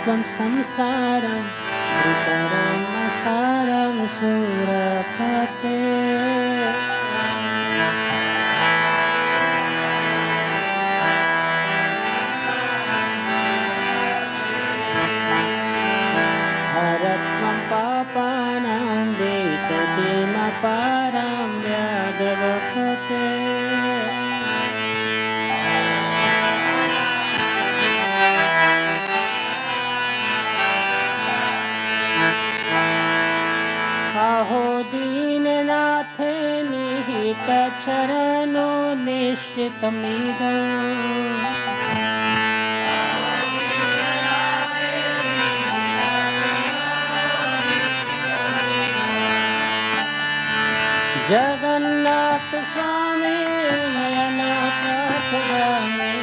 Tvam samsaram Vitaram asaram surapate. Haratvam papanam Vitatim aparam Vyadavapate. Aho Dinanathe Nihita Charano Nishitamidam. Jagannath Swami Nayanathatagami.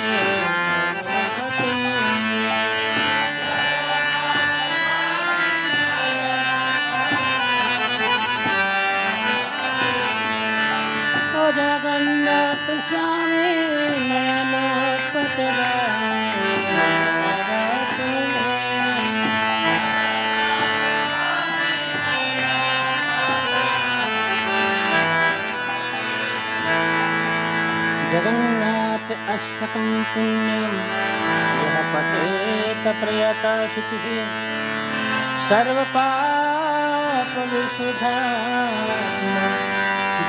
Jagannath Swami Nayanathatagami. Jagannath Ashtakam Punyam Yaha Pateta Prayata Shuchihi Sarva Papa Vishudharma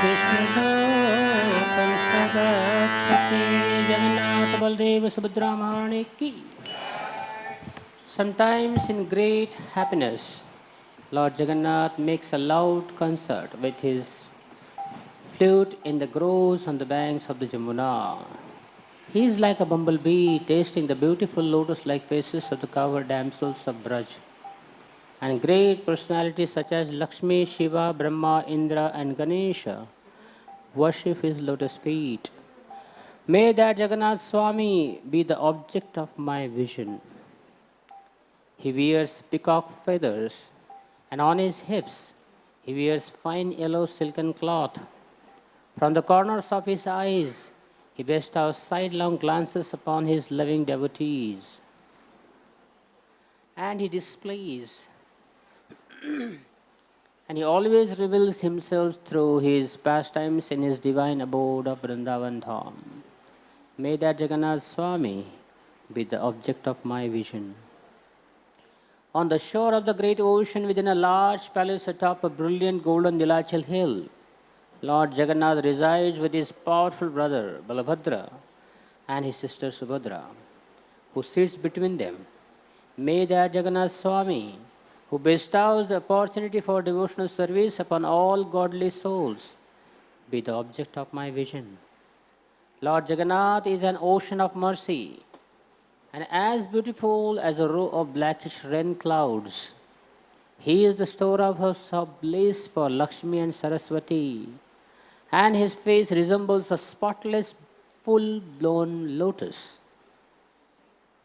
Vishnudokam Sadachati. Jagannath Baldev Subhadra Maharani ki. Sometimes in great happiness, Lord Jagannath makes a loud concert with his flute in the groves on the banks of the Jamuna. He is like a bumblebee tasting the beautiful lotus-like faces of the covered damsels of Braj. And great personalities such as Lakshmi, Shiva, Brahma, Indra and Ganesha worship his lotus feet. May that Jagannath Swami be the object of my vision. He wears peacock feathers, and on his hips he wears fine yellow silken cloth. From the corners of his eyes, he bestows sidelong glances upon his loving devotees. And he displays, and he always reveals himself through his pastimes in his divine abode of Vrindavan Dham. May that Jagannath Swami be the object of my vision. On the shore of the great ocean, within a large palace atop a brilliant golden Nilachal hill, Lord Jagannath resides with his powerful brother Balabhadra and his sister Subhadra, who sits between them. May that Jagannath Swami, who bestows the opportunity for devotional service upon all godly souls, be the object of my vision. Lord Jagannath is an ocean of mercy, and as beautiful as a row of blackish rain clouds. He is the storehouse of bliss for Lakshmi and Saraswati, and his face resembles a spotless, full-blown lotus.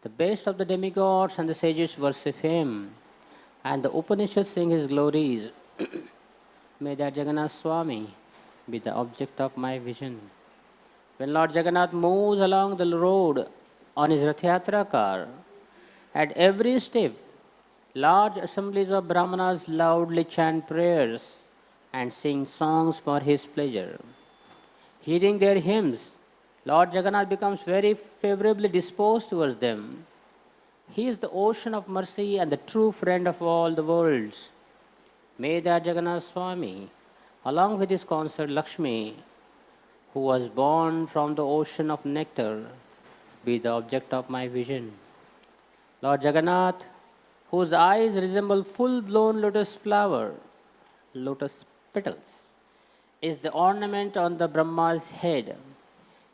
The best of the demigods and the sages worship him, and the Upanishads sing his glories. May that Jagannath Swami be the object of my vision. When Lord Jagannath moves along the road on his Rath Yatra car, at every step, large assemblies of Brahmanas loudly chant prayers and sing songs for his pleasure. Hearing their hymns, Lord Jagannath becomes very favorably disposed towards them. He is the ocean of mercy and the true friend of all the worlds. May that Jagannath Swami, along with his consort Lakshmi, who was born from the ocean of nectar, be the object of my vision. Lord Jagannath, whose eyes resemble full-blown lotus flower, lotus petals, is the ornament on the Brahma's head.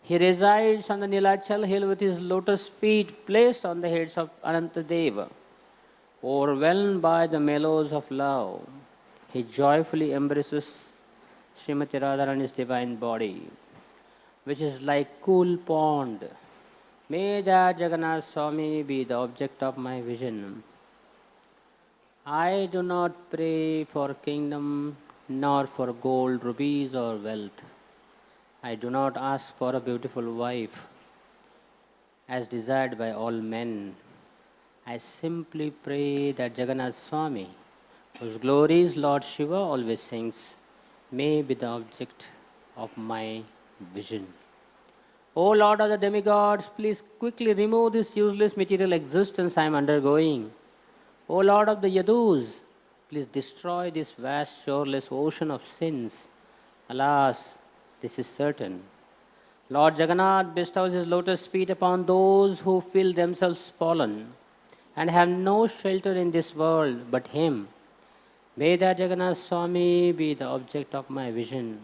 He resides on the Nilachal hill with his lotus feet placed on the heads of Anantadeva. Overwhelmed by the mellows of love, he joyfully embraces Srimati Radharani's divine body, which is like cool pond. May that Jagannath Swami be the object of my vision. I do not pray for kingdom, nor for gold, rubies or wealth. I do not ask for a beautiful wife, as desired by all men. I simply pray that Jagannath Swami, whose glories Lord Shiva always sings, may be the object of my vision. O Lord of the demigods, please quickly remove this useless material existence I am undergoing. O Lord of the Yadus, please destroy this vast, shoreless ocean of sins. Alas, this is certain. Lord Jagannath bestows his lotus feet upon those who feel themselves fallen and have no shelter in this world but him. May that Jagannath Swami be the object of my vision.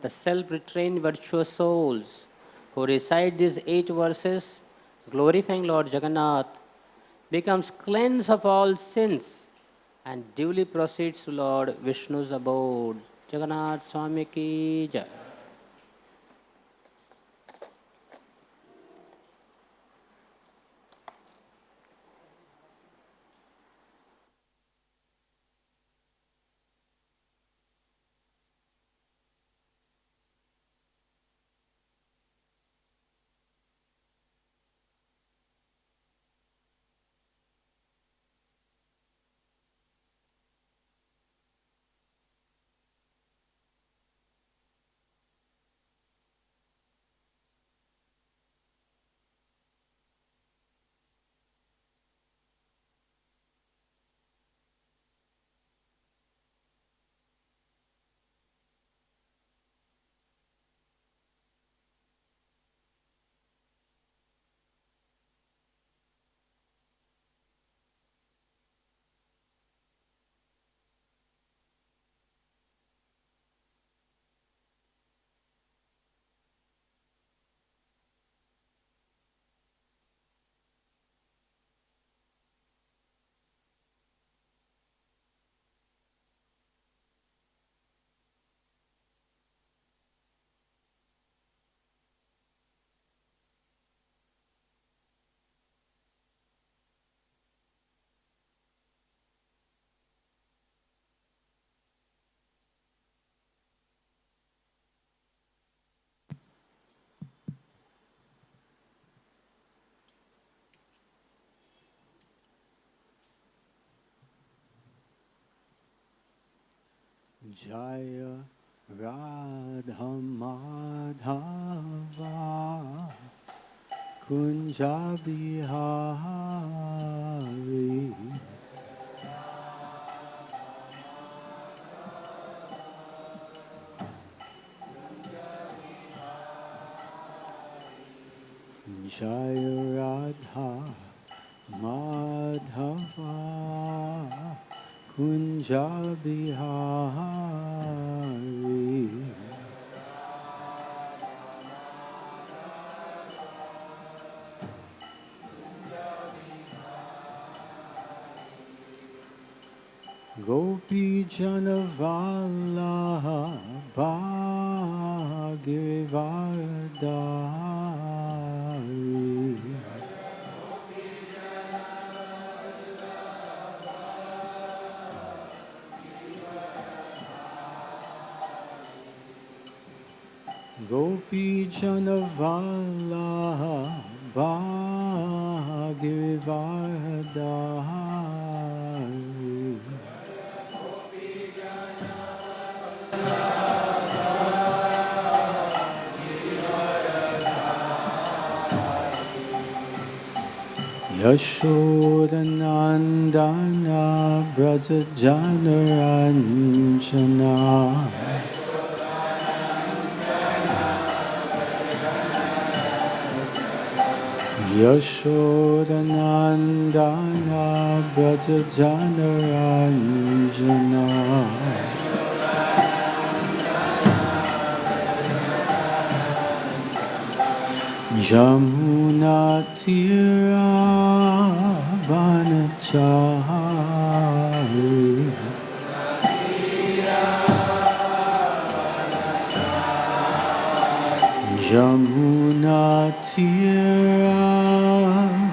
The self-retrained virtuous souls who recite these 8 verses, glorifying Lord Jagannath, becomes cleansed of all sins and duly proceeds to Lord Vishnu's abode. Jagannath Swami ki jai. Jaya Radha Madhava Kunja Bihari Jaya Radha Madhava Kunja Bihari Gopi Janavala Bhagavardari Gopi Janavala Bhagavardari Yashodanandana Braja Janaranjana Yashodanandana Braja Janaranjana Jamuna Tira Vanachari Jamuna Tira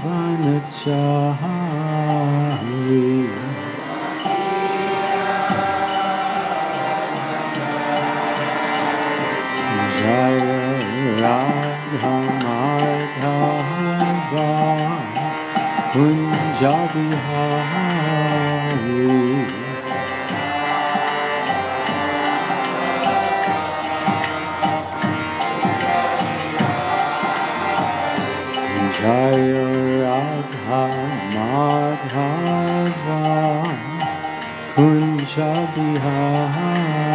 Vanachari Jaya Radha Madhava Kunja Kunja Bihari. Jaya Radha Madhava Kunja Bihari.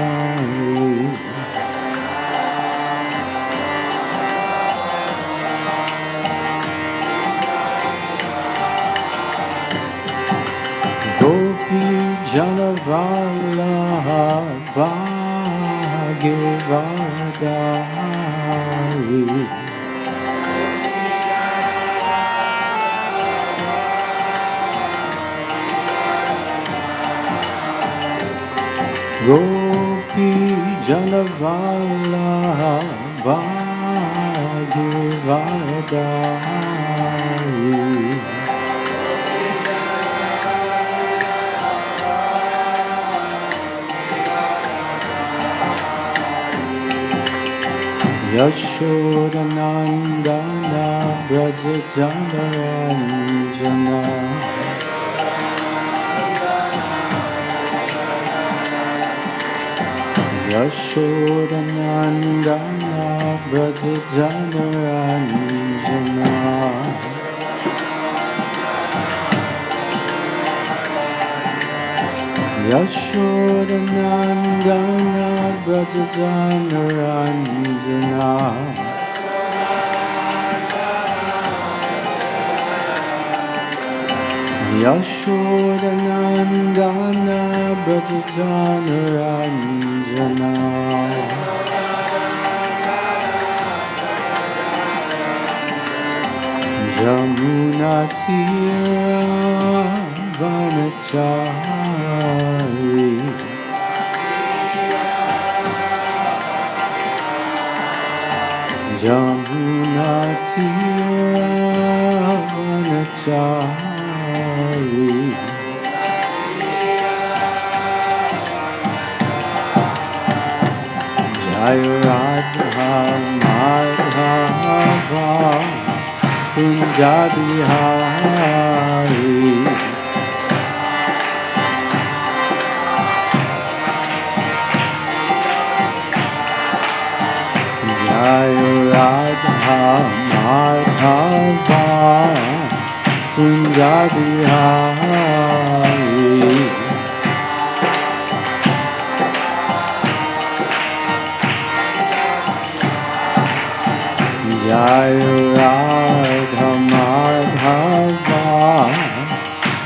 Gopi Janavallabha Bhagavadari. Gopi Janavallabha Bhagavadari. Yashodanandana Braja Janaranjana. Yashodanandana Braja Janaranjana. Yashodanandana Braja Janaranjana. Yashodanandana Braja Janaranjana. Jamuna Tira Vanachari. Jamuna Tira Vanachari. Jaya Radha Madhava Kunja Bihari. Jaya Radha Madhava Kunja Bihari. Jaya Radha Madhava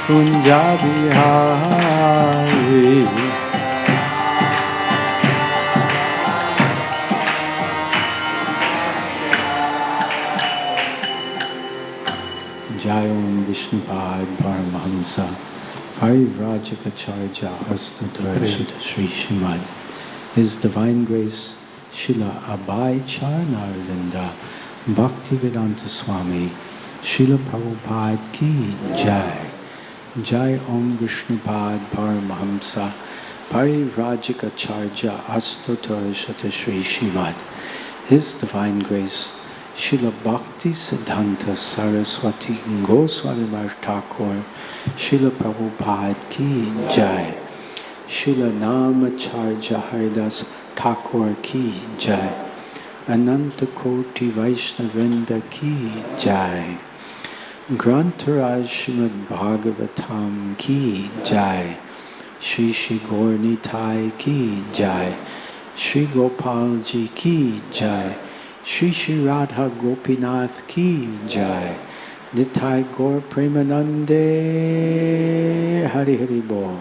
Kunja Bihari. Jai Om Vishnupad Paramahamsa Parivrajikacharya Astutarshita Sri Srimad. His Divine Grace Srila Abhay Charanarvinda Bhaktivedanta Swami Srila Prabhupada Ki Jai. Jai Om Vishnupad Paramahamsa Parivrajikacharya Astutarshita Sri Srimad. His Divine Grace Srila Bhakti Siddhanta Saraswati Goswami Maharaj Thakur Srila Prabhupada Ki Jai. Srila Namacharya Haridas Thakur Ki Jai. Ananta Koti Vaishnavrinda Ki Jai. Grantaraj Srimad Bhagavatam Ki Jai. Shri Shri Gaur Nitai Ki Jai. Shri Gopal Ji Ki Jai. Shri Shri Radha Gopinath Ki Jai. Nitai Gaur Premanande Hari Hari Bol.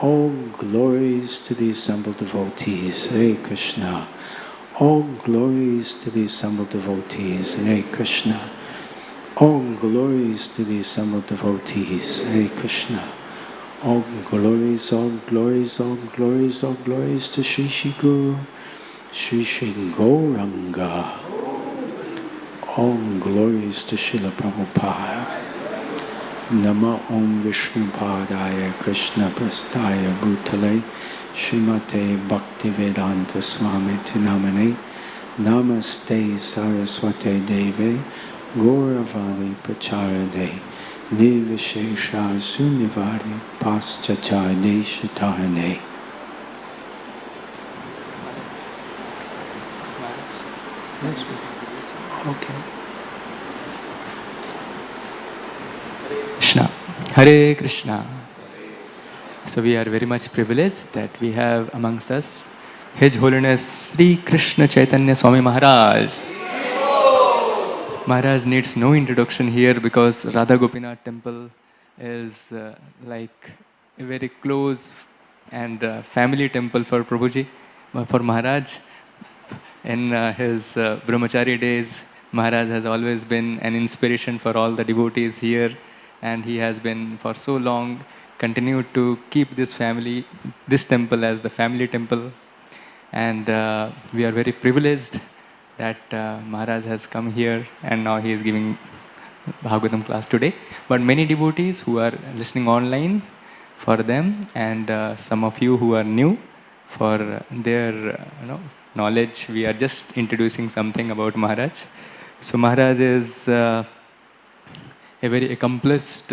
All glories to the assembled devotees, Hare Krishna. All glories to the assembled devotees, Hare Krishna. All glories to the assembled devotees, Hare Krishna. All glories, all glories, all glories, all glories to Shri Shri Guru, Shri Shri Gauranga. All glories to Srila Prabhupada. Nama Om Vishnupadaya Krishna Prastaya Bhutale Srimate Bhaktivedanta Swami Tinamane Namaste Saraswate Deve Gauravani Pracharane Nirvishesha Sunnivari Paschacha Neshatahane. Yes, okay. Krishna. Hare Krishna. So we are very much privileged that we have amongst us His Holiness Sri Krishna Chaitanya Swami Maharaj. Maharaj needs no introduction here because Radha Gopinath temple is like a very close and family temple for Prabhuji, for Maharaj. In his brahmachari days, Maharaj has always been an inspiration for all the devotees here, and he has been for so long continued to keep this temple as the family temple. And we are very privileged that Maharaj has come here and now he is giving Bhagavatam class today. But many devotees who are listening online, for them, and some of you who are new, for their knowledge, we are just introducing something about Maharaj. So Maharaj is a very accomplished,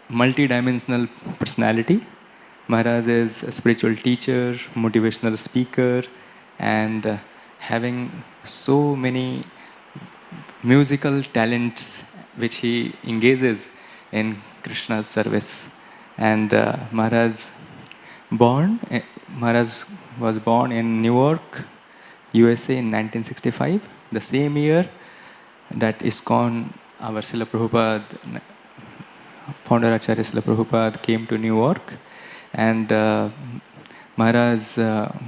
multi-dimensional personality. Maharaj is a spiritual teacher, motivational speaker, and having so many musical talents which he engages in Krishna's service. And Maharaj was born in Newark, USA in 1965, the same year that ISKCON, our Srila Prabhupada, founder Acharya Srila Prabhupada came to Newark. And Maharaj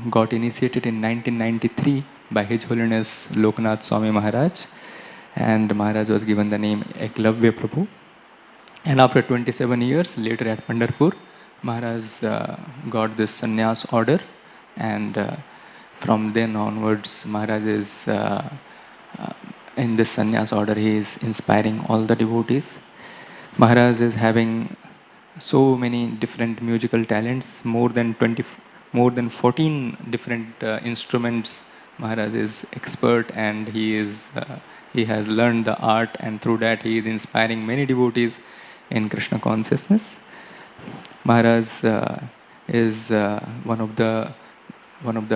got initiated in 1993 by His Holiness Lokanath Swami Maharaj. And Maharaj was given the name Eklavya Prabhu. And after 27 years, later at Pandharpur, Maharaj got this sannyas order. And from then onwards, Maharaj is, in this sannyas order, he is inspiring all the devotees. Maharaj is having so many different musical talents, more than 14 different instruments. Maharaj is expert, and he has learned the art, and through that he is inspiring many devotees in Krishna consciousness. Maharaj is one of the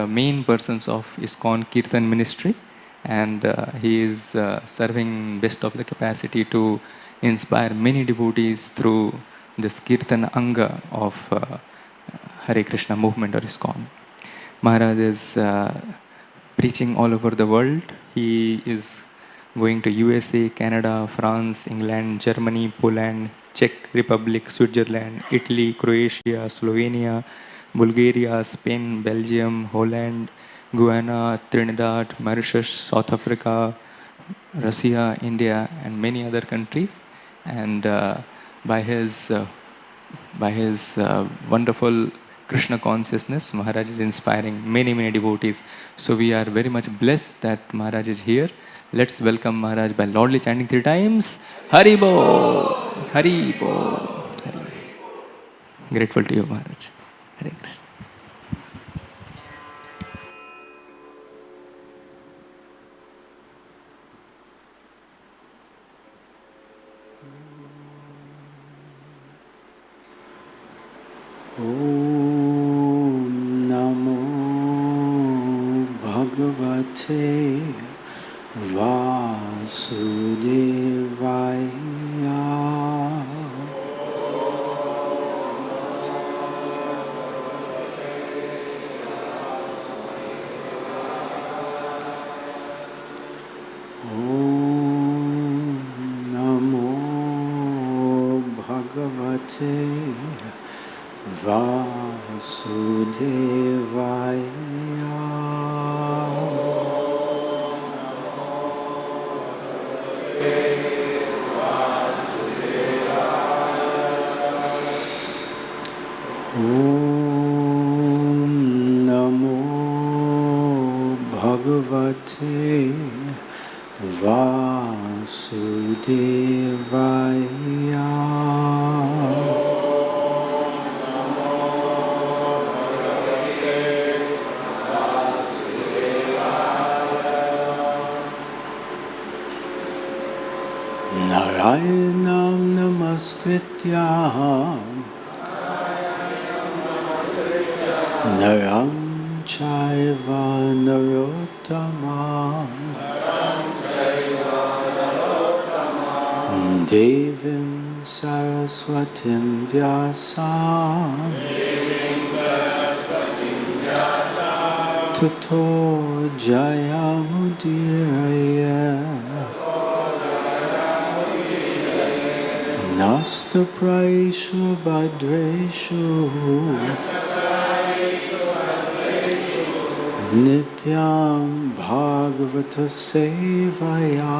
main persons of ISKCON Kirtan ministry, and he is serving best of the capacity to inspire many devotees through this Kirtan Anga of Hare Krishna movement or ISKCON. Maharaj is preaching all over the world. He is going to USA, Canada, France, England, Germany, Poland, Czech Republic, Switzerland, Italy, Croatia, Slovenia, Bulgaria, Spain, Belgium, Holland, Guyana, Trinidad, Mauritius, South Africa, Russia, India, and many other countries. And by his wonderful Krishna consciousness, Maharaj is inspiring many, many devotees. So we are very much blessed that Maharaj is here. Let's welcome Maharaj by loudly chanting 3 times. Haribo! Haribo! Haribo. Grateful to you, Maharaj. Hare Krishna. Om Namo Bhagavate Vasudevaya. Om Namo Bhagavate Vasudevaya. Om Namo Bhagavate Vasudevaya. Narayanam namaskritya Naram chaiva narottamam Devim saraswatim vyasam Tato jayamudiraya Nasta praishu badreshu Nityam bhagavata sevaya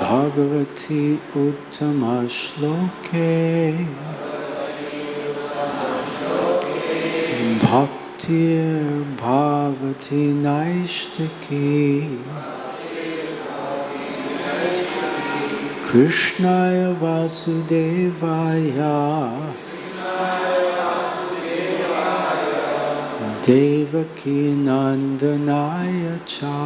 Bhagavati uttama shloke Bhaktir bhavati naishtaki Krishnaya vasudevaya Devaki nandanaya cha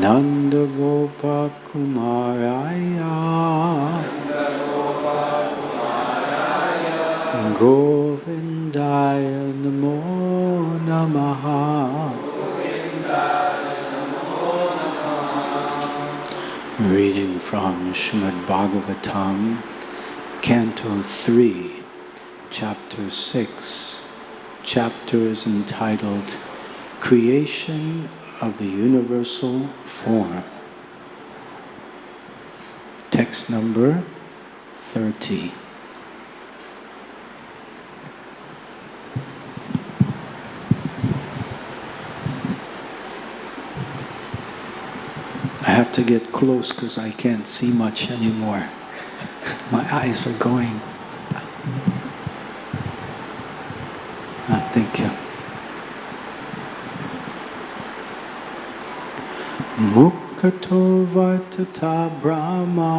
Nanda Gopa Kumaraya Govindaya Namo Namaha. Reading from Srimad Bhagavatam, Canto 3, Chapter 6. Chapter is entitled Creation of the Universal Form. Text number 30. I have to get close because I can't see much anymore. My eyes are going. Thank you. Mukhato vartata brahma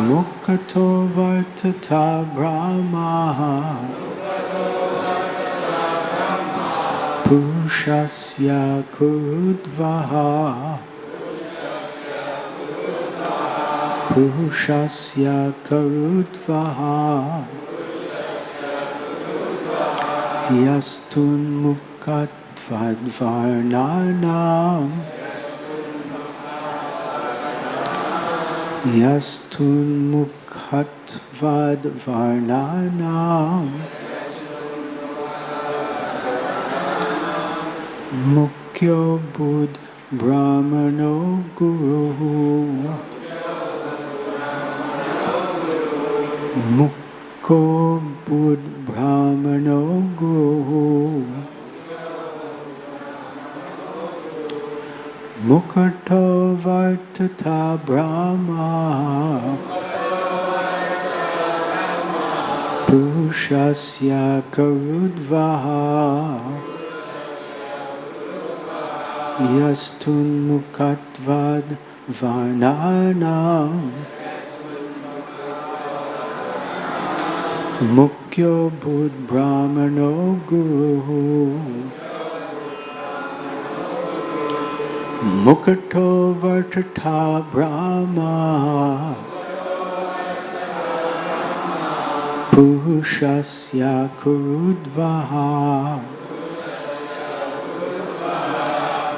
Mukhato vartata brahma Purushasya kurudvaha Purushasya karudvaha Yastun mukhatvadvarnanam Yastun mukhatvadvarnanam Mukyo Bud Brahmano Guru Mukko Bud Brahmano Guru Mukhato Vartata Brahma Purushasya Karudvaha Yastun mukhatvad varnanam Mukyo Bud Brahmano Guru Mukhato Vartata Brahma Purushasya Kurudvaha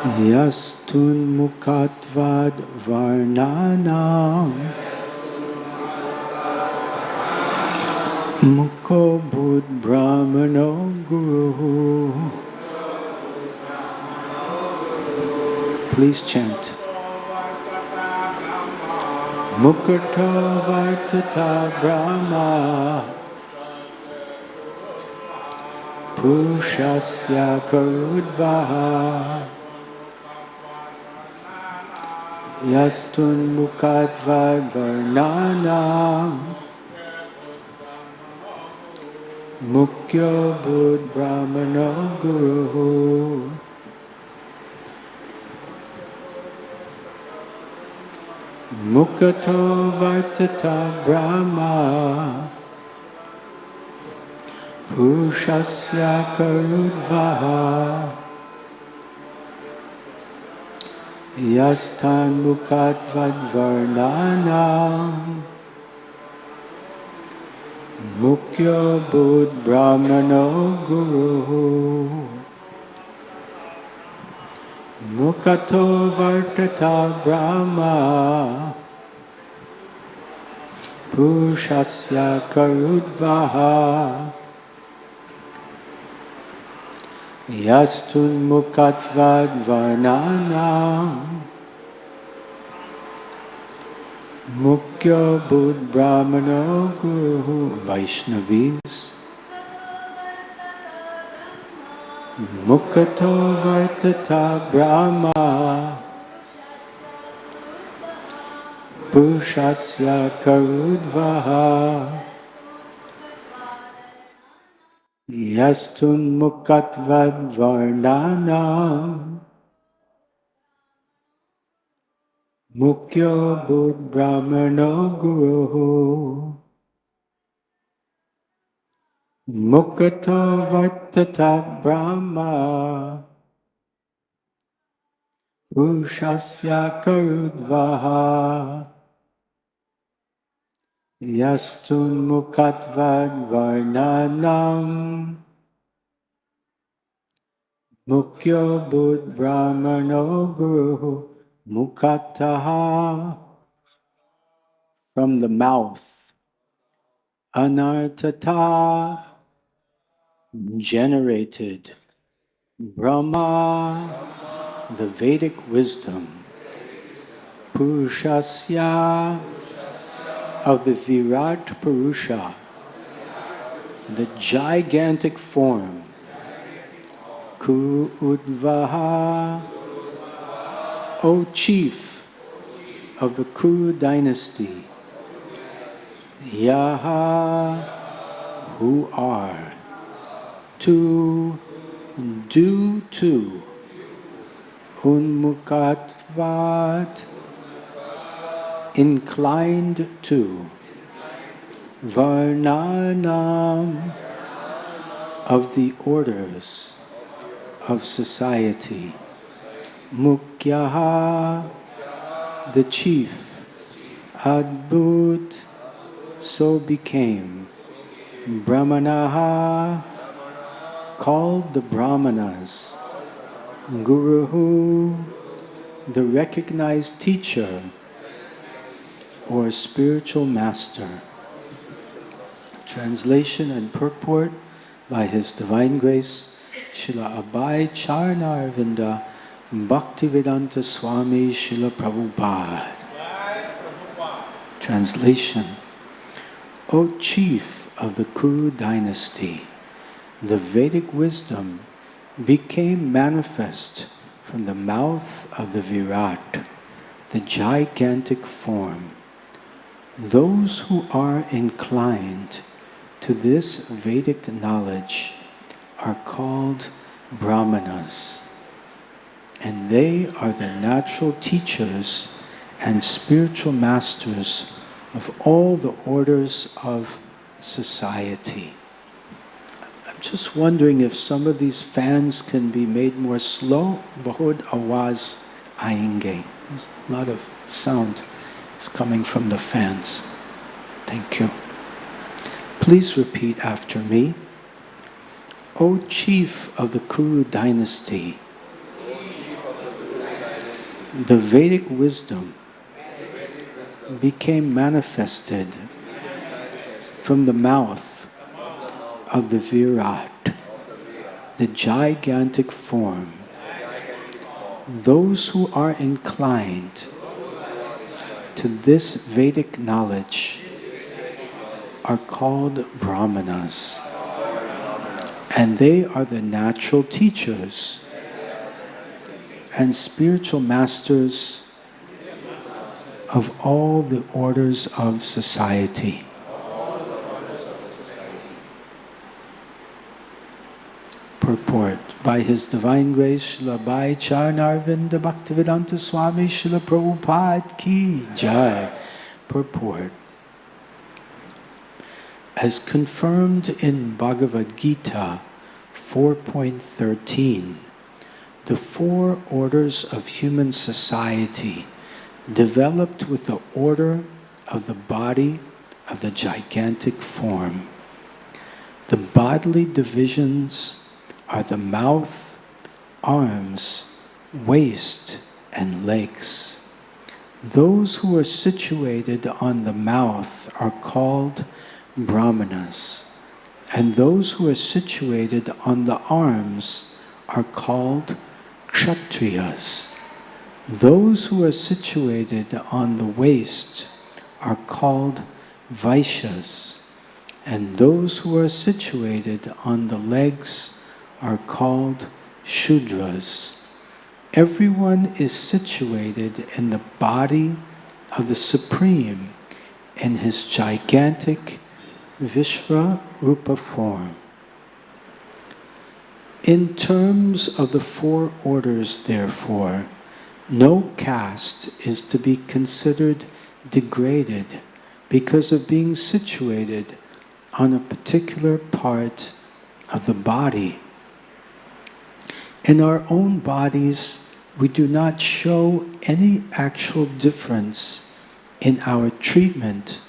Yastun mukhatvad varnanam Mukho Bud Brahmano Guru. Please chant. Mukhato Vartata Brahma Purushasya Karudvaha Yastun mukhatvad varnanam Mukyo Bud Brahmano Guru. Mukhato Vartata Brahma Purushasya karudvaha yastan mukat vadvarnanam mukya bud brahmano guru mukato vartata brahma purushasya karudvaha yastun mukatvad varnanam mukya bud brahmano guru. Vaishnavis mukato vartata brahma purushasya karudvaha yastun mukatvad varnanam mukya bud brahmano guru mukato vartata brahma purushasya karudvaha yastun mukatvad varnanam mukya bud brahmano guru. Mukataha, from the mouth. Anartata, generated. Brahma, the Vedic wisdom. Purushasya, of the Virat Purusha, the gigantic form. Kuru Udvaha, O chief of the Kuru dynasty. Yaha, who are. To, due to. Unmukatvat, inclined to. Varnanam, of the orders of society. Mukyaha, the chief. Adbhut, so became. Brahmanaha, called the Brahmanas. Guruhu, the recognized teacher or spiritual master. Translation and purport by His Divine Grace, Srila Abhay Charnarvinda Bhaktivedanta Swami Srila Prabhupada. Translation. O chief of the Kuru dynasty, the Vedic wisdom became manifest from the mouth of the Virat, the gigantic form. Those who are inclined to this Vedic knowledge are called Brahmanas, and they are the natural teachers and spiritual masters of all the orders of society. I'm just wondering if some of these fans can be made more slow. Bahud awaz aayenge. There's a lot of sound is coming from the fans. Thank you. Please repeat after me. O chief of the Kuru dynasty, the Vedic wisdom became manifested from the mouth of the Virat, the gigantic form. Those who are inclined to this Vedic knowledge are called Brahmanas, and they are the natural teachers and spiritual masters of all the orders of society. Purport. By His Divine Grace, Srila Bhai Charnarvinda Bhaktivedanta Swami Srila Prabhupada Ki Jai. Purport. as confirmed in Bhagavad Gita 4.13, the four orders of human society developed with the order of the body of the gigantic form. The bodily divisions are the mouth, arms, waist, and legs. Those who are situated on the mouth are called Brahmanas, and those who are situated on the arms are called Kshatriyas. Those who are situated on the waist are called Vaishyas, and those who are situated on the legs are called Shudras. Everyone is situated in the body of the Supreme in his gigantic Vishvarupa form. In terms of the four orders, therefore, no caste is to be considered degraded because of being situated on a particular part of the body. In our own bodies, we do not show any actual difference in our treatment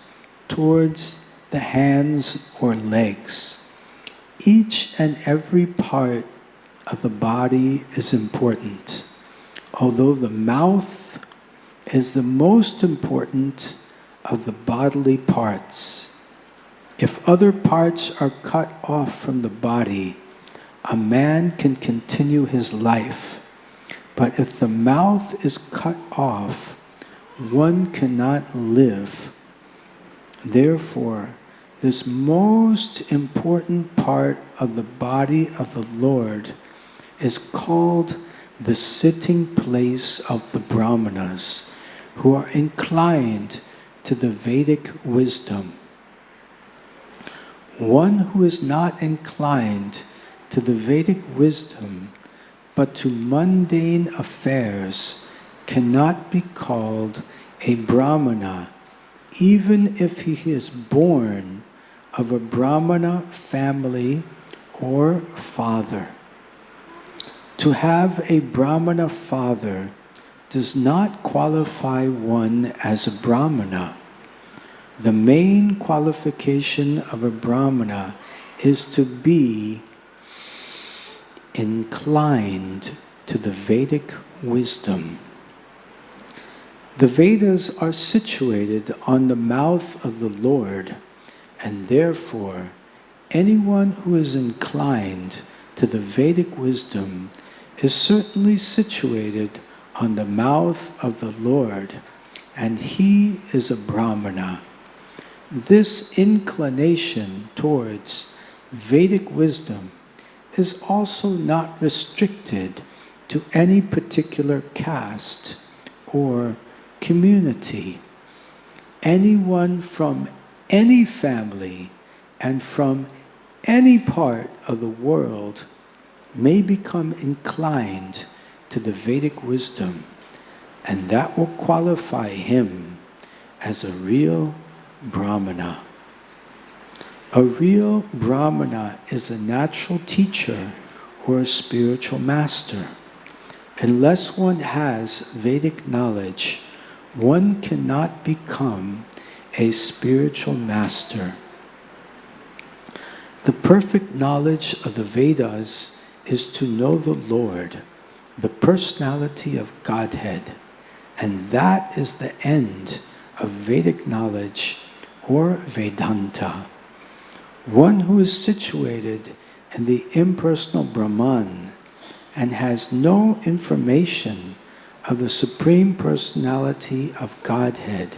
towards the hands or legs. Each and every part of the body is important, although the mouth is the most important of the bodily parts. If other parts are cut off from the body, a man can continue his life. But if the mouth is cut off, one cannot live. Therefore, this most important part of the body of the Lord is called the sitting place of the Brahmanas, who are inclined to the Vedic wisdom. One who is not inclined to the Vedic wisdom, but to mundane affairs, cannot be called a Brahmana, even if he is born of a Brahmana family or father. To have a Brahmana father does not qualify one as a Brahmana. The main qualification of a Brahmana is to be inclined to the Vedic wisdom. The Vedas are situated on the mouth of the Lord, and therefore anyone who is inclined to the Vedic wisdom is certainly situated on the mouth of the Lord, and he is a Brahmana. This inclination towards Vedic wisdom is also not restricted to any particular caste or community. Anyone from any family and from any part of the world may become inclined to the Vedic wisdom, and that will qualify him as a real Brahmana. A real Brahmana is a natural teacher or a spiritual master. Unless one has Vedic knowledge, one cannot become a spiritual master. The perfect knowledge of the Vedas is to know the Lord, the personality of Godhead, and that is the end of Vedic knowledge or Vedanta. One who is situated in the impersonal Brahman and has no information of the Supreme Personality of Godhead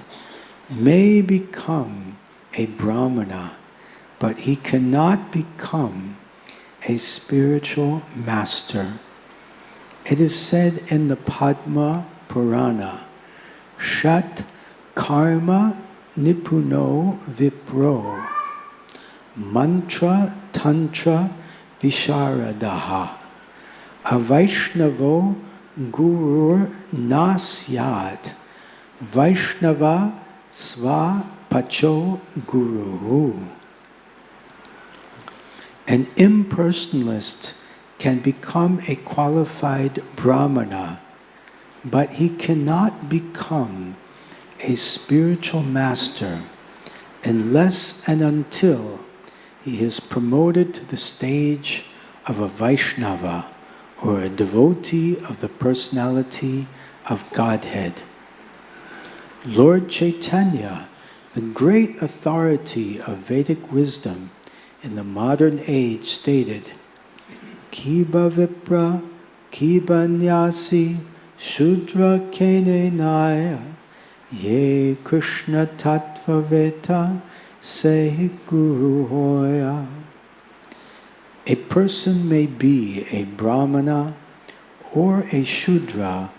may become a Brahmana, but he cannot become a spiritual master. It is said in the Padma Purana, Shat Karma Nipuno Vipro Mantra Tantra Visharadaha Avaishnavo Gurur Nasyad Vaishnava Sva Pacho Guru. An impersonalist can become a qualified Brahmana, but he cannot become a spiritual master unless and until he is promoted to the stage of a Vaishnava, or a devotee of the personality of Godhead. Lord Chaitanya, the great authority of Vedic wisdom in the modern age, stated, Kiba Vipra, Kiba Nyasi, Shudra Kene Naya, Ye Krishna Tattva Veta, Se Guru Hoya. A person may be a Brahmana, or a Shudra,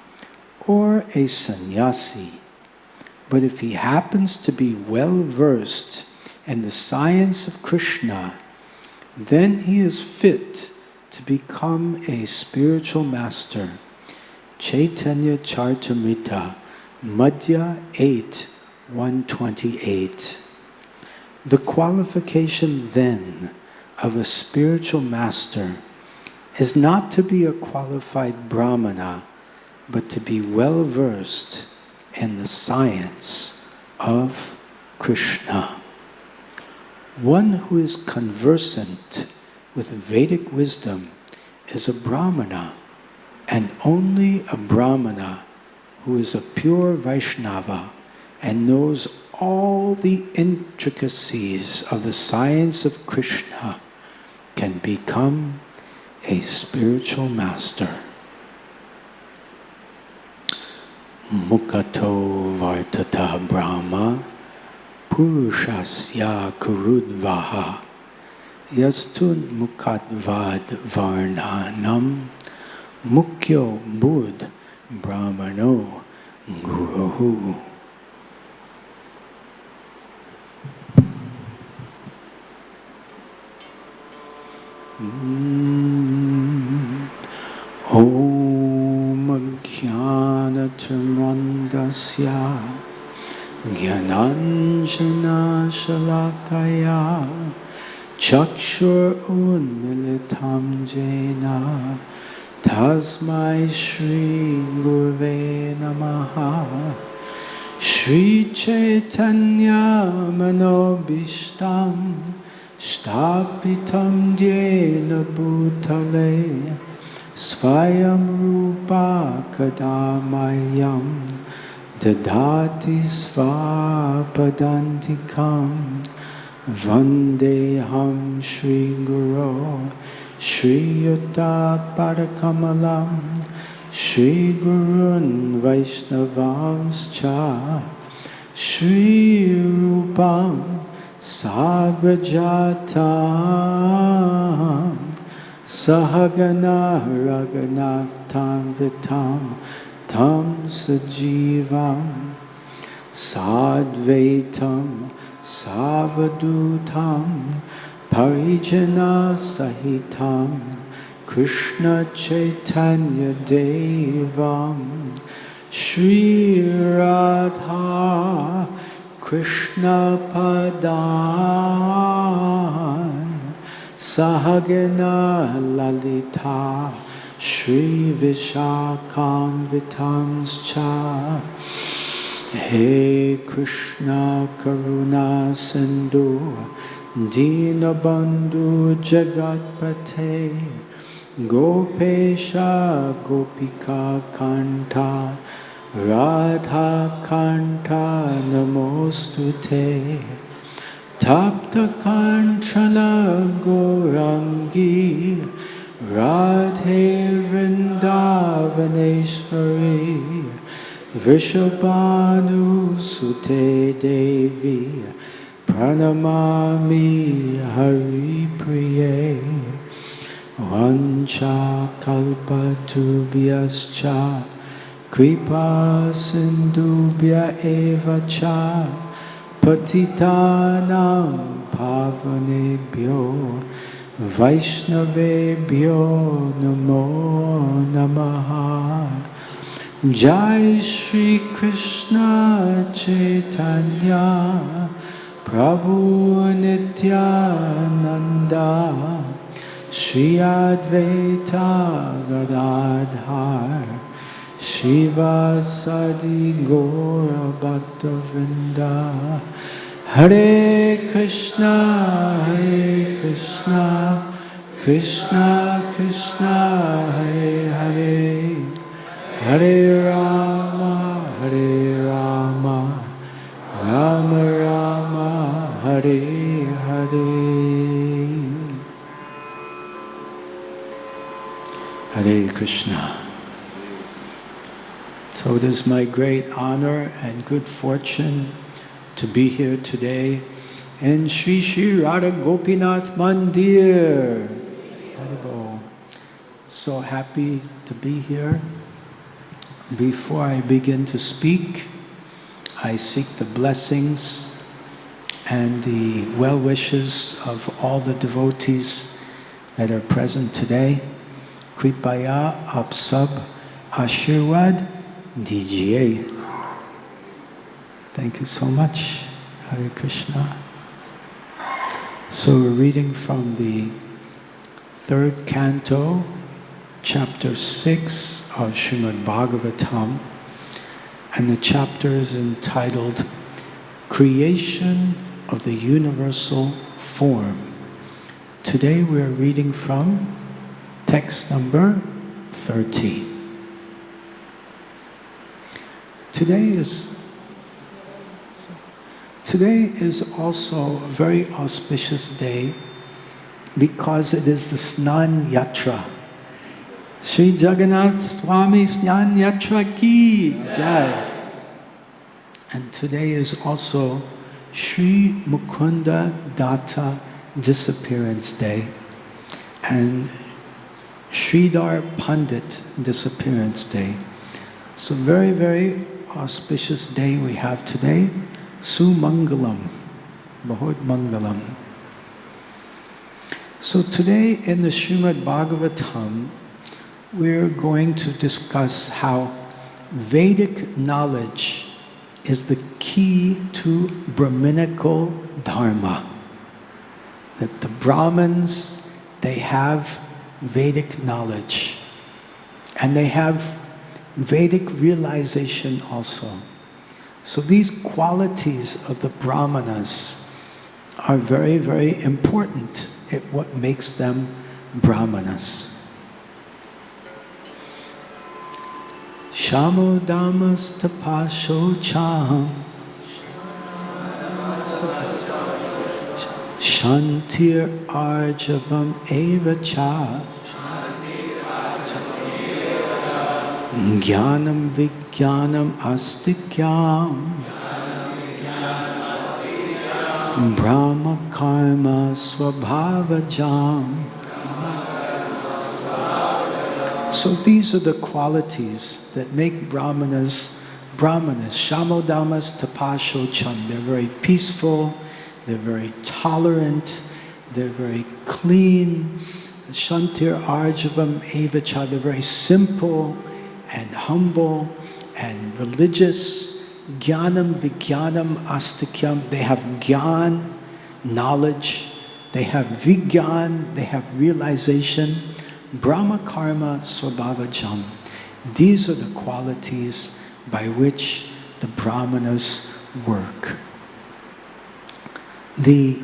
or a Sannyasi, but if he happens to be well versed in the science of Krishna, then he is fit to become a spiritual master. Chaitanya Charitamrita, Madhya 8, 128. The qualification then of a spiritual master is not to be a qualified Brahmana, but to be well versed in the science of Krishna. One who is conversant with Vedic wisdom is a Brahmana, and only a Brahmana who is a pure Vaishnava and knows all the intricacies of the science of Krishna can become a spiritual master. Mukato vartata Brahma Purushasya Kurudvaha Yastun Mukatvad Varnanam Mukyo Bud Brahmano Guruhu. Om Jnanatirmandasya Jnananjana Shalakaya Chakshur Unmilitam Jena Tasmai Shri Gurve Namaha Shri Chaitanya Manobishtam Shtapitam Dhyena Bhutale Svayam Rupa Kadamayam Dadati Svapadantikam Vandeham Shri Guru Shri Yuddha Padakamalam Shri Gurun Vaishnavamscha Shri Rupam Sagrajatam Sahagana Raghunatham Vitam Tam Sajivam Sadvaitam Savadutam Parijana Sahitam Krishna Chaitanya Devam Shri Radha Krishna Padan Sahagana Lalita Shri Vishakam Vitanscha. He Krishna Karuna Sindhu Dinabandhu Jagatpate Gopesha Gopika Kanta Radha Kanta Namostute Tapta Kanchana Gorangi Radhe Vrindavaneshwari Vrishabhanu Sute Devi Pranamami Hari Priye Vancha Kalpatubhyascha Kripa Sindhubhya Eva Cha Patitanam Pavanebhyo Vaishnavebhyo Namo Namaha. Jai Shri Krishna Chaitanya Prabhu Nityananda Shri Advaita Gadadhar Shiva Sadi Gaura Bhaktavrinda. Hare Krishna, Krishna Krishna, Hare Hare, Hare Rama, Rama Rama, Hare Hare. Hare Krishna. So it is my great honor and good fortune to be here today in Sri Sri Radha Gopinath Mandir. Haribol. So happy to be here. Before I begin to speak, I seek the blessings and the well wishes of all the devotees that are present today. Kripaya aap sab Ashirwad dijiye. Thank you so much. Hare Krishna. So we're reading from the 3rd canto, chapter 6 of Srimad Bhagavatam, and the chapter is entitled Creation of the Universal Form. Today we're reading from text number 30. Today is also a very auspicious day because it is the Snan Yatra. Sri Jagannath Swami Snan Yatra ki Jai. And today is also Sri Mukunda Datta Disappearance Day and Sridhar Pandit Disappearance Day. So very, very auspicious day we have today. Sumangalam, Bahut Mangalam. So today in the Srimad Bhagavatam, we're going to discuss how Vedic knowledge is the key to Brahminical Dharma. That the Brahmins, they have Vedic knowledge and they have Vedic realization also. So these qualities of the Brahmanas are very, very important at what makes them Brahmanas. Shamo damas tapasho chaham Shantir arjavam eva cha Jnanam vijnanam astikyam Brahma karma swabhavajam. So these are the qualities that make Brahmanas Brahmanas. Shamodamas tapashocham. They're very peaceful, they're very tolerant, they're very clean. Shantir arjavam evacha. They're very simple and humble and religious. Jnanam vijnanam astikyam. They have jnana, knowledge. They have vigyan, they have realization. Brahma karma swabhavajam. These are the qualities by which the Brahmanas work. The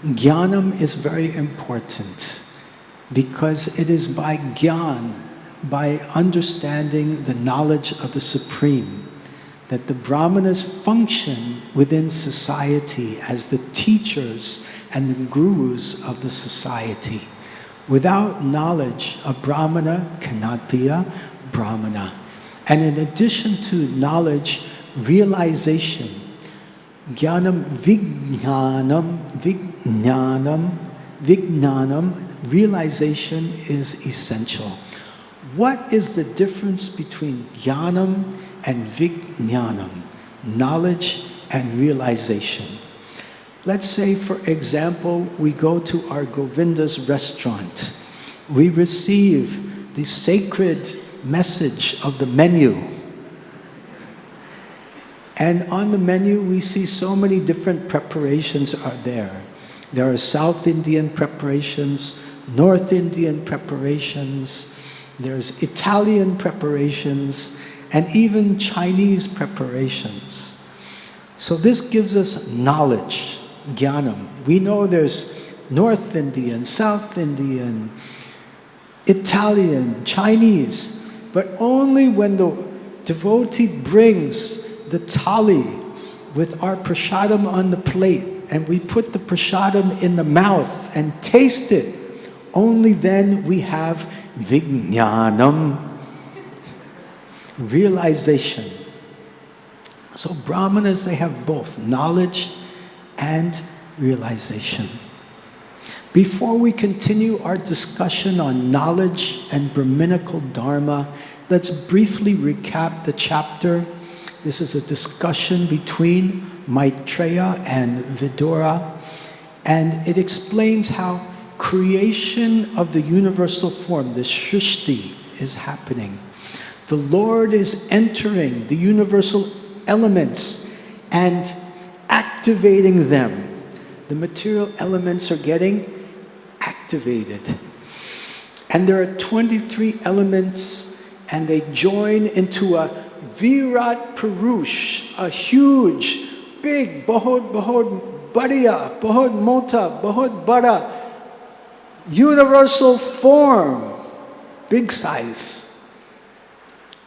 jnanam is very important because it is by jnana, by understanding the knowledge of the Supreme, that the Brahmanas function within society as the teachers and the gurus of the society. Without knowledge, a Brahmana cannot be a Brahmana. And in addition to knowledge, realization, jnanam vijnanam, realization is essential. What is the difference between jnanam and vijnanam? Knowledge and realization. Let's say, for example, we go to our Govinda's restaurant. We receive the sacred message of the menu. And on the menu, we see so many different preparations are there. There are South Indian preparations, North Indian preparations, there's Italian preparations, and even Chinese preparations. So this gives us knowledge, jnanam. We know there's North Indian, South Indian, Italian, Chinese, but only when the devotee brings the thali with our prasadam on the plate and we put the prasadam in the mouth and taste it, only then we have vijnanam, realization. So Brahmanas, they have both knowledge and realization. Before we continue our discussion on knowledge and Brahminical Dharma, let's briefly recap the chapter. This is a discussion between Maitreya and Vidura, and it explains how creation of the universal form, the Srishti, is happening. The Lord is entering the universal elements and activating them. The material elements are getting activated. And there are 23 elements, and they join into a Virat Purush, a huge, big, bahut badiya, bahut mota, bahut bada, universal form, big size.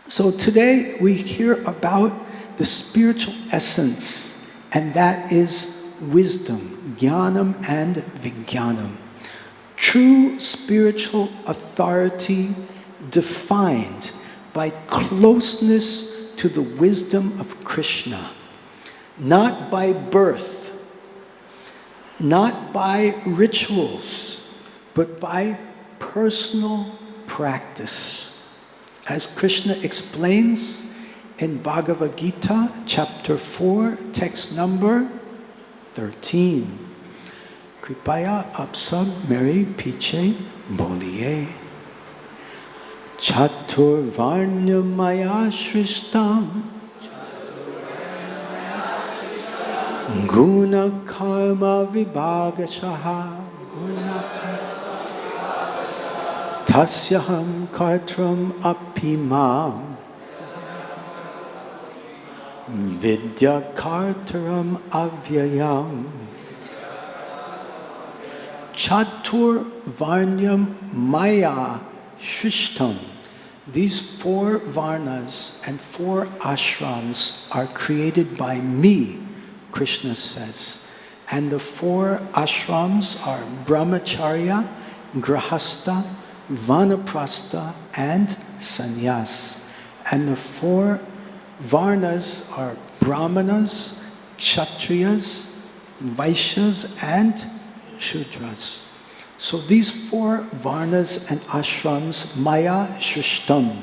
So today we hear about the spiritual essence, and that is wisdom, jnanam and vijnanam. True spiritual authority defined by closeness to the wisdom of Krishna, not by birth, not by rituals, but by personal practice. As Krishna explains in Bhagavad Gita, chapter 4, text number 13. Kripaya आप सब मेरे पीछे बोलिए चातुर्वर्ण्य मया सृष्टम गुण कर्म विभागशः तस्यहं कर्तृम् अपि मां विद्याकर्तृम् अव्ययम् Chatur Varnyam Maya Shrishtam. These 4 Varnas and 4 ashrams are created by me, Krishna says. And the 4 ashrams are Brahmacharya, Grahastha, Vanaprastha, and Sannyas. And the 4 Varnas are Brahmanas, Kshatriyas, Vaishyas, and Shudras. So these 4 Varnas and ashrams, Maya Shrishtam,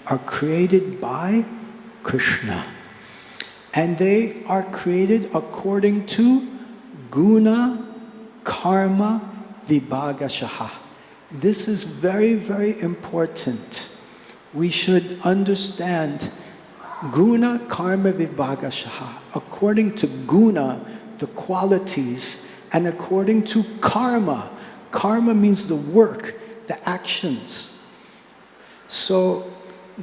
are created by Krishna. And they are created according to Guna, Karma, Vibhagashaha. This is very, very important. We should understand Guna, Karma, Vibhagashaha. According to Guna, the qualities, and according to karma. Karma means the work, the actions. So,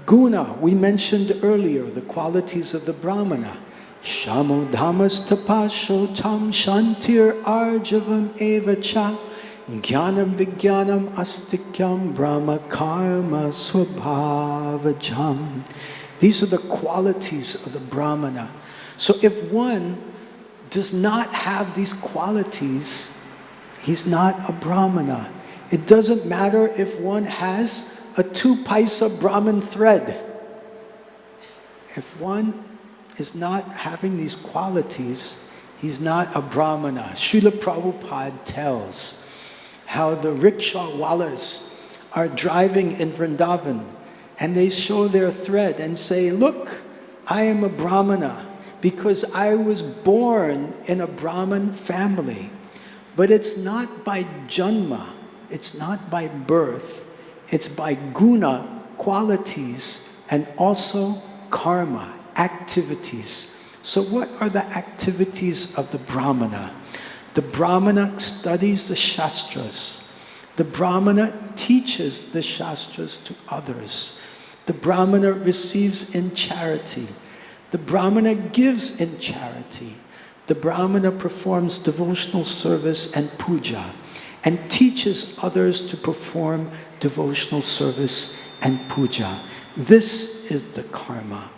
guna, we mentioned earlier, the qualities of the Brahmana. Shamo dhammas tapasho tam shantir arjavam evacha jnanam vijnanam astikyam brahma karma swabhavajam. These are the qualities of the Brahmana. So if one does not have these qualities, he's not a Brahmana. It doesn't matter if one has a 2 paisa Brahmin thread. If one is not having these qualities, he's not a Brahmana. Srila Prabhupada tells how the rickshaw wallahs are driving in Vrindavan and they show their thread and say, look, I am a Brahmana, because I was born in a Brahmin family. But it's not by janma, it's not by birth, it's by guna, qualities, and also karma, activities. So what are the activities of the Brahmana? The Brahmana studies the Shastras. The Brahmana teaches the Shastras to others. The Brahmana receives in charity. The Brahmana gives in charity. The Brahmana performs devotional service and puja and teaches others to perform devotional service and puja. This is the karma.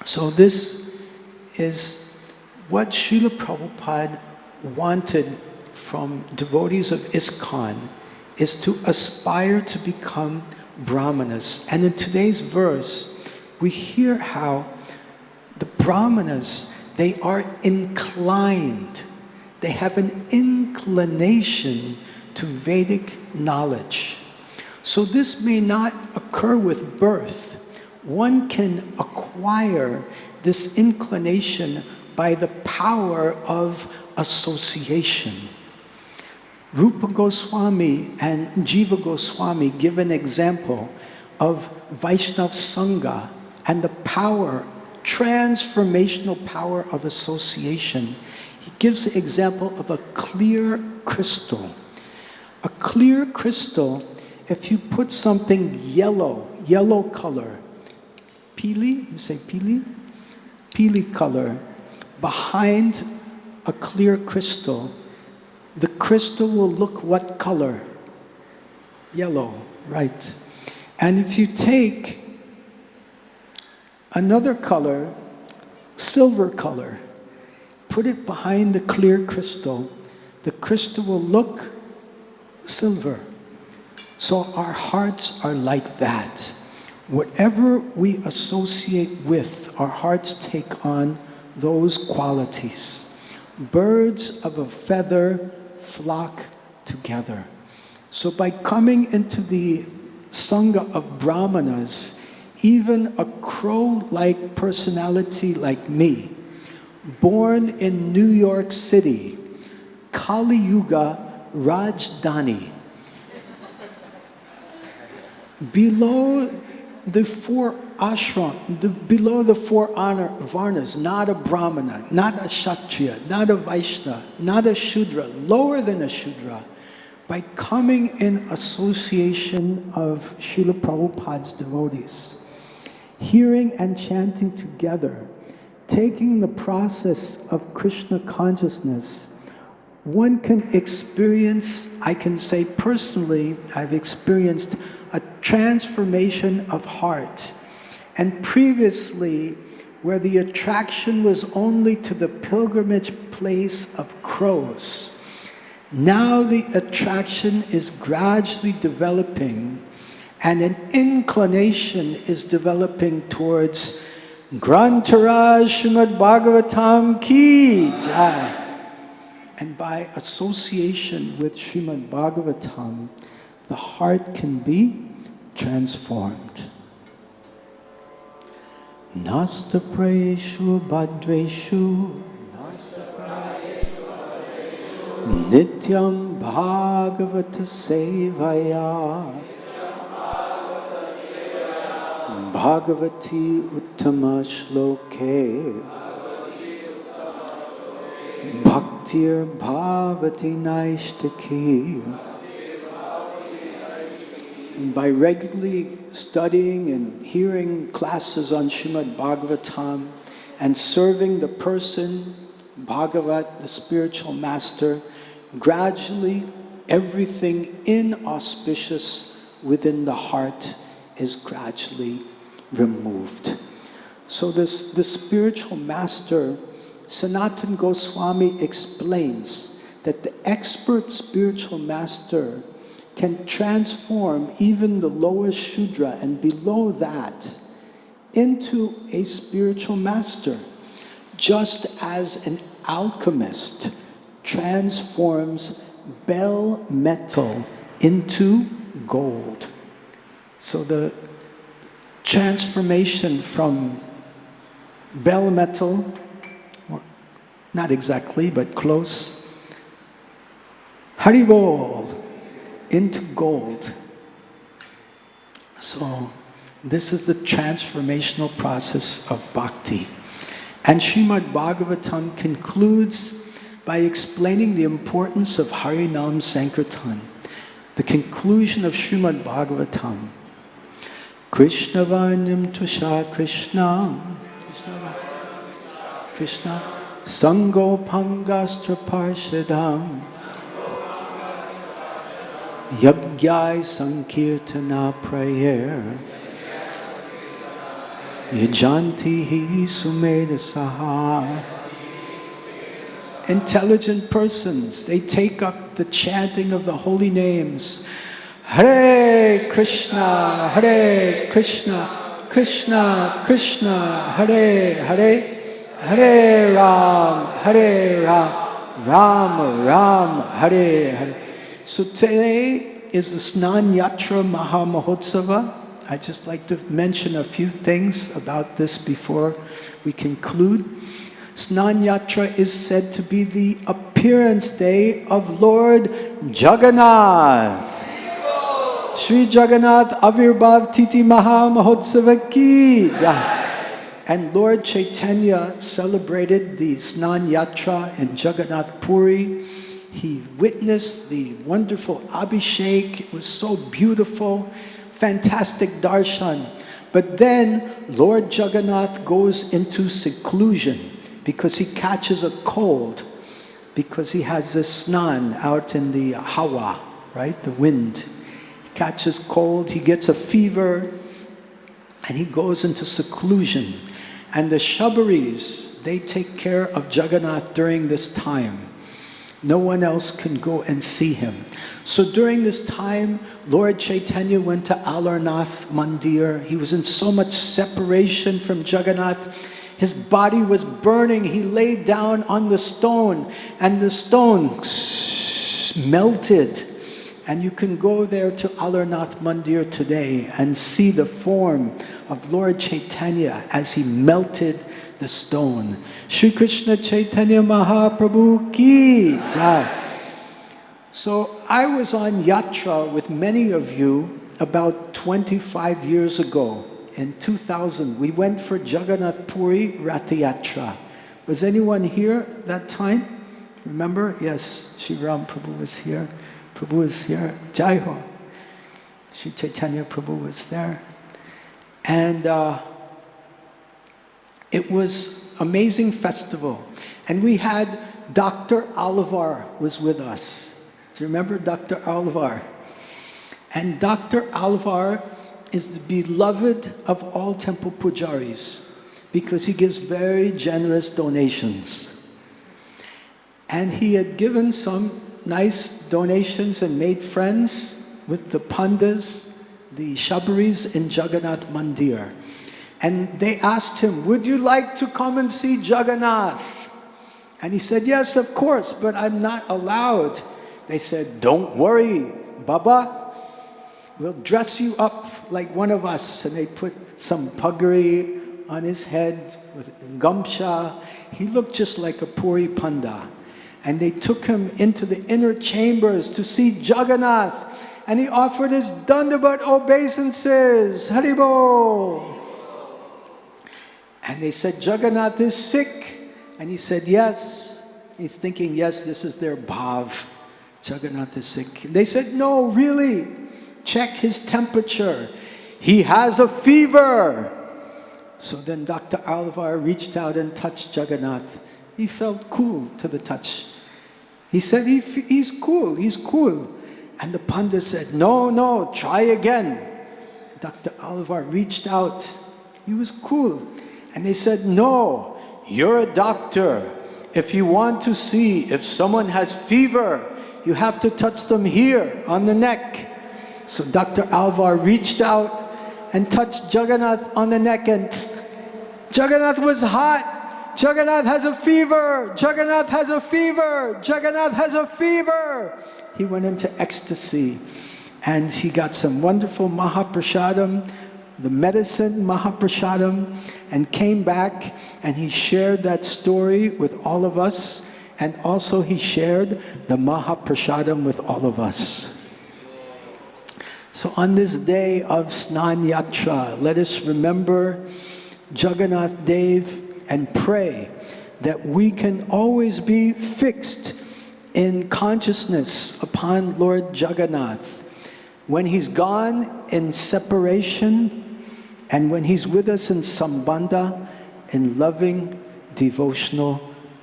So this is what Srila Prabhupada wanted from devotees of ISKCON, is to aspire to become Brahmanas. And in today's verse, we hear how the Brahmanas, they are inclined. They have an inclination to Vedic knowledge. So this may not occur with birth. One can acquire this inclination by the power of association. Rupa Goswami and Jiva Goswami give an example of Vaishnav Sangha and the power, transformational power of association. He gives the example of a clear crystal. A clear crystal, if you put something yellow color, pili, you say pili? Pili color, behind a clear crystal, the crystal will look what color? Yellow, right. And if you take another color, silver color, put it behind the clear crystal, the crystal will look silver. So our hearts are like that. Whatever we associate with, our hearts take on those qualities. Birds of a feather flock together. So by coming into the Sangha of Brahmanas, even a crow-like personality like me, born in New York City, Kali Yuga Rajdhani, below the four ashram, below the four varnas, not a Brahmana, not a Kshatriya, not a Vaishnava, not a Shudra, lower than a Shudra, by coming in association of Srila Prabhupada's devotees, hearing and chanting together, taking the process of Krishna consciousness, one can experience, I can say personally, I've experienced a transformation of heart. And previously, where the attraction was only to the pilgrimage place of crows, now the attraction is gradually developing, and an inclination is developing towards Grantaraj Srimad Bhagavatam ki jai. And by association with Srimad Bhagavatam, the heart can be transformed. Nasta prayeshu bhadreshu nityam bhagavata sevaya bhagavati uttama shloke bhaktir bhavati naishtaki. By regularly studying and hearing classes on Srimad Bhagavatam and serving the person, Bhagavat, the spiritual master, gradually everything inauspicious within the heart is gradually removed. So the spiritual master, Sanatana Goswami, explains that the expert spiritual master can transform even the lowest Shudra and below that into a spiritual master, just as an alchemist transforms bell metal into gold. So the transformation from bell metal, or not exactly, but close, Haribol, into gold. So this is the transformational process of bhakti. And Srimad Bhagavatam concludes by explaining the importance of Harinam Sankirtan. the conclusion of Srimad Bhagavatam. Krishna Varnam Tusha Krishna, Krishna, Sango Pangastra Parshadam, Yagyai Sankirtana Prayer, Yajanti Hi Sumeda Saha. Intelligent persons, they take up the chanting of the holy names. Hare Krishna, Krishna Krishna, Hare Hare, Hare Ram, Ram Ram, Hare Hare. So today is the Snan Yatra Maha Mahotsava. I'd just like to mention a few things about this before we conclude. Snan Yatra is said to be the appearance day of Lord Jagannath. Sri Jagannath Avirbhav Titi Maha Mahotsava ki Jai. And Lord Chaitanya celebrated the Snan Yatra in Jagannath Puri. He witnessed the wonderful Abhishek. It was so beautiful, fantastic darshan. But then Lord Jagannath goes into seclusion because he catches a cold, because he has this snan out in the hawa, right, the wind. He catches cold, he gets a fever, and he goes into seclusion. And the Shabaris, they take care of Jagannath during this time. No one else can go and see him. So during this time, Lord Chaitanya went to Alarnath Mandir. He was in so much separation from Jagannath. His body was burning. He laid down on the stone, and the stone melted. And you can go there to Alarnath Mandir today and see the form of Lord Chaitanya as he melted the stone. Shri Krishna Chaitanya Mahaprabhu ki Jai. So I was on Yatra with many of you about 25 years ago. In 2000, we went for Jagannath Puri Rath Yatra. Was anyone here that time? Remember? Yes, Shri Ram Prabhu was here. Prabhu was here. Jai Ho. Shri Chaitanya Prabhu was there. And it was amazing festival. And we had Dr. Alvar was with us. Do you remember Dr. Alvar? And Dr. Alvar is the beloved of all temple pujaris because he gives very generous donations. And he had given some nice donations and made friends with the pandas, the Shabaris in Jagannath Mandir. And they asked him, would you like to come and see Jagannath? And he said, yes, of course, but I'm not allowed. They said, don't worry, Baba. We'll dress you up like one of us. And they put some puggery on his head with gamsha. He looked just like a Puri Panda. And they took him into the inner chambers to see Jagannath. And he offered his dandavat obeisances. Haribol. And they said, Jagannath is sick. And he said, yes. He's thinking, yes, this is their bhav. Jagannath is sick. And they said, no, really. Check his temperature. He has a fever. So then Dr. Alvar reached out and touched Jagannath. He felt cool to the touch. He said, he's cool, he's cool. And the Pandit said, no, try again. Dr. Alvar reached out. He was cool. And they said, no, you're a doctor. If you want to see if someone has fever, you have to touch them here on the neck. So Dr. Alvar reached out and touched Jagannath on the neck, and Jagannath was hot. Jagannath has a fever. Jagannath has a fever. Jagannath has a fever. He went into ecstasy, and he got some wonderful Mahaprasadam, the medicine Mahaprasadam, and came back, and he shared that story with all of us, and also he shared the Mahaprasadam with all of us. So on this day of Snan Yatra, let us remember Jagannath Dev and pray that we can always be fixed in consciousness upon Lord Jagannath. when he's gone in separation, and when he's with us in sambandha, in loving devotional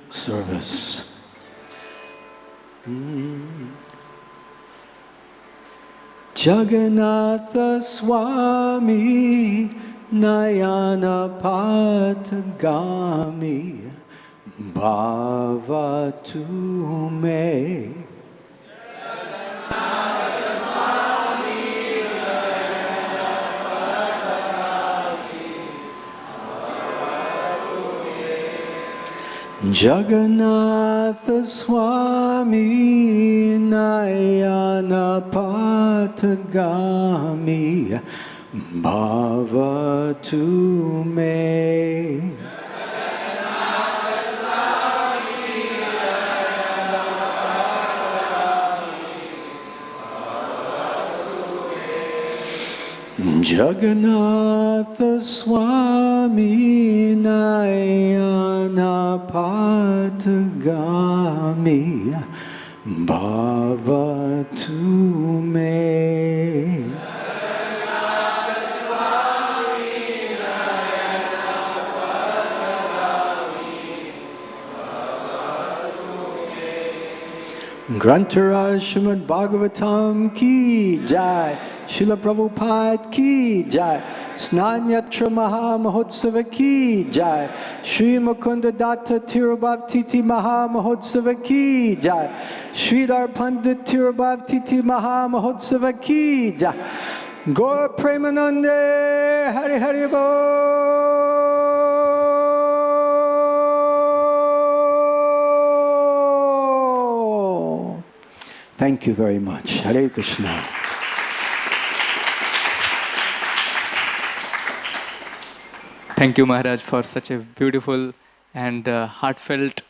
service. Jagannatha Swami Nayana Patagami Bhavatu Me. Jagannatha Swami Nayana Patagami Bhavatu Me. Jagannatha Swami Nayana Patagami Bhavatu Me. Grantara Srimad Bhagavatam ki jai, Srila Prabhupada ki jai, Snan Yatra Maha Mahotsava ki jai, Shri Mukunda Datta Tirubhav Titi Maha Mahotsava ki jai, Sridhar Pandit Tirubhav Titi Maha Mahotsava ki jai, Gaur Premanande Hari Hari Bo. Thank you very much. Hare Krishna. Thank you, Maharaj, for such a beautiful and heartfelt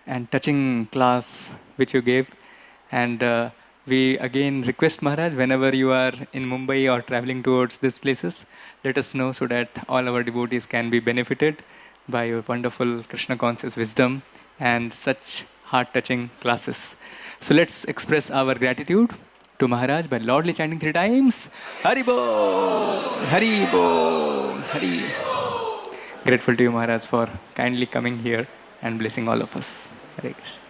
and touching class which you gave. And we again request, Maharaj, whenever you are in Mumbai or traveling towards these places, let us know so that all our devotees can be benefited by your wonderful Krishna conscious wisdom and such heart-touching classes. So let's express our gratitude to Maharaj by loudly chanting 3 times, Haribo, Haribo, Hari. Grateful to you, Maharaj, for kindly coming here and blessing all of us. Hare Krishna.